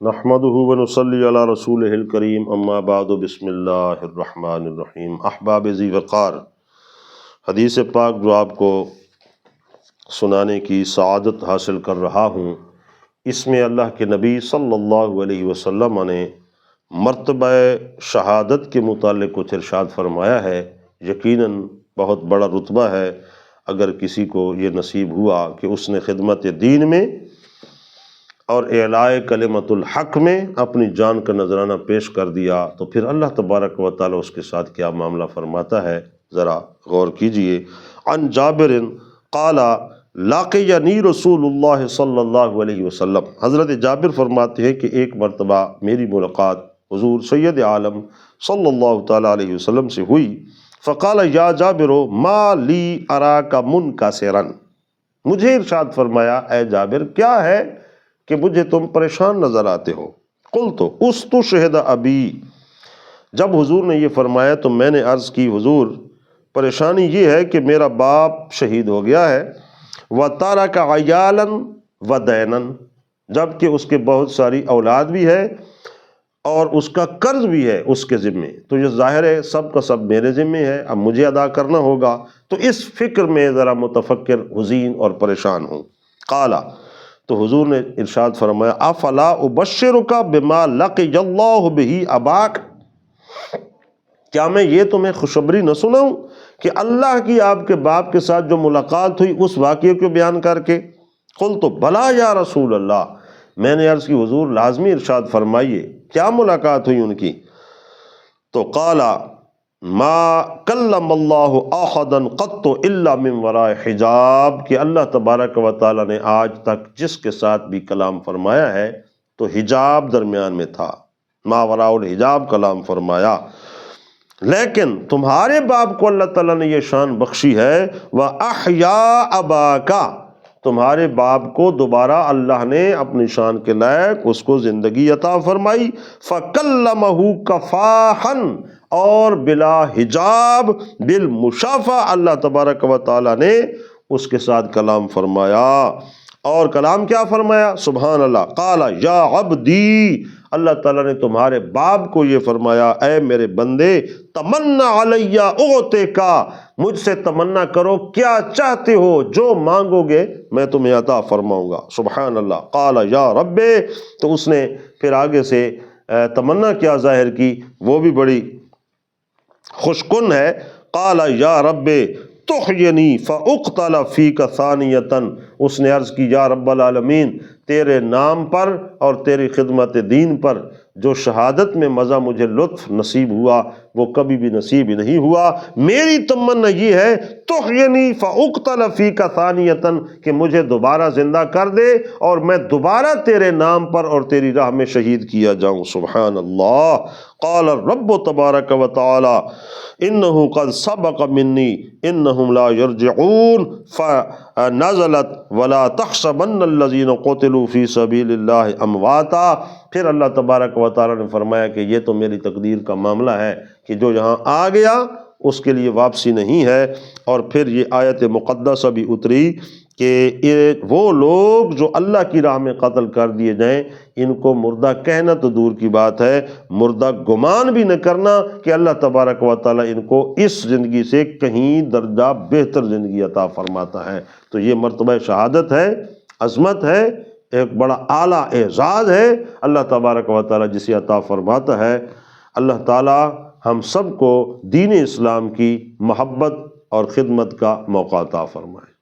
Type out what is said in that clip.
نحمدہ ونصلی علی رسولہ الکریم اما بعد بسم اللہ الرحمن الرحیم۔ احباب ذی وقار، حدیث پاک جو آپ کو سنانے کی سعادت حاصل کر رہا ہوں، اس میں اللہ کے نبی صلی اللہ علیہ وسلم نے مرتبہ شہادت کے متعلق کچھ ارشاد فرمایا ہے۔ یقیناً بہت بڑا رتبہ ہے اگر کسی کو یہ نصیب ہوا کہ اس نے خدمت دین میں اور اعلاء کلمت الحق میں اپنی جان کا نذرانہ پیش کر دیا، تو پھر اللہ تبارک و تعالی اس کے ساتھ کیا معاملہ فرماتا ہے، ذرا غور کیجئے۔ عن جابر قال لاقینی رسول اللہ صلی اللہ علیہ وسلم، حضرت جابر فرماتے ہیں کہ ایک مرتبہ میری ملاقات حضور سید عالم صلی اللہ تعالی علیہ وسلم سے ہوئی۔ فقال یا جابر ما لی اراک منکسرا، مجھے ارشاد فرمایا اے جابر کیا ہے کہ مجھے تم پریشان نظر آتے ہو۔ قلت استشہد ابی، جب حضور نے یہ فرمایا تو میں نے عرض کی حضور پریشانی یہ ہے کہ میرا باپ شہید ہو گیا ہے، وَتَرَكَ عَيَالًا وَدَيْنًا، جبکہ اس کے بہت ساری اولاد بھی ہے اور اس کا قرض بھی ہے اس کے ذمے، تو یہ ظاہر ہے سب کا سب میرے ذمے ہے، اب مجھے ادا کرنا ہوگا، تو اس فکر میں ذرا متفکر حزین اور پریشان ہوں۔ قال، تو حضور نے ارشاد فرمایا افلا ابشرک بما لقی اللہ بہ اباک، کیا میں یہ تمہیں خوشخبری نہ سناؤں کہ اللہ کی آپ کے باپ کے ساتھ جو ملاقات ہوئی اس واقعے کو بیان کر کے۔ قلت بلا یا رسول اللہ، میں نے عرض کی حضور لازمی ارشاد فرمائیے کیا ملاقات ہوئی ان کی؟ تو قال ما کلم اللہ احدا قط الا من وراء حجاب، کہ اللہ تبارک و تعالی نے آج تک جس کے ساتھ بھی کلام فرمایا ہے تو حجاب درمیان میں تھا، ما وراء الحجاب کلام فرمایا۔ لیکن تمہارے باپ کو اللہ تعالیٰ نے یہ شان بخشی ہے وَأَحْيَا أَبَاكَ، تمہارے باپ کو دوبارہ اللہ نے اپنی شان کے لائق اس کو زندگی عطا فرمائی۔ فَكَلَّمَهُ كَفَاحًا، اور بلا حجاب بالمشافہ اللہ تبارک و تعالیٰ نے اس کے ساتھ کلام فرمایا، اور کلام کیا فرمایا؟ سبحان اللہ۔ قال یا عبدی، اللہ تعالیٰ نے تمہارے باپ کو یہ فرمایا اے میرے بندے تمنا علی اعطیکا، مجھ سے تمنا کرو کیا چاہتے ہو، جو مانگو گے میں تمہیں عطا فرماؤں گا۔ سبحان اللہ۔ قال یا رب، تو اس نے پھر آگے سے تمنا کیا ظاہر کی، وہ بھی بڑی خوشکن ہے۔ قال یا رب تحینی فاقتل فیک ثانیۃ، اس نے عرض کی یا رب العالمین تیرے نام پر اور تیری خدمت دین پر جو شہادت میں مزہ مجھے لطف نصیب ہوا وہ کبھی بھی نصیب نہیں ہوا، میری تمنا یہ ہے تحینی فاقتل فیک ثانیۃ، کہ مجھے دوبارہ زندہ کر دے اور میں دوبارہ تیرے نام پر اور تیری راہ میں شہید کیا جاؤں۔ سبحان اللہ۔ قال الرب تبارک و تعالی انہ قد سبق منی انہم لا یرجعون، فنزلت ولا تحسبن الذین قتلوا فی سبیل اللہ امواتا، پھر اللہ تبارک و تعالی نے فرمایا کہ یہ تو میری تقدیر کا معاملہ ہے کہ جو یہاں آ گیا اس کے لیے واپسی نہیں ہے۔ اور پھر یہ آیت مقدسہ بھی اتری کہ وہ لوگ جو اللہ کی راہ میں قتل کر دیے جائیں ان کو مردہ کہنا تو دور کی بات ہے، مردہ گمان بھی نہ کرنا کہ اللہ تبارک و تعالیٰ ان کو اس زندگی سے کہیں درجہ بہتر زندگی عطا فرماتا ہے۔ تو یہ مرتبہ شہادت ہے، عظمت ہے، ایک بڑا اعلیٰ اعزاز ہے اللہ تبارک و تعالیٰ جسے عطا فرماتا ہے۔ اللہ تعالیٰ ہم سب کو دین اسلام کی محبت اور خدمت کا موقع عطا فرمائے۔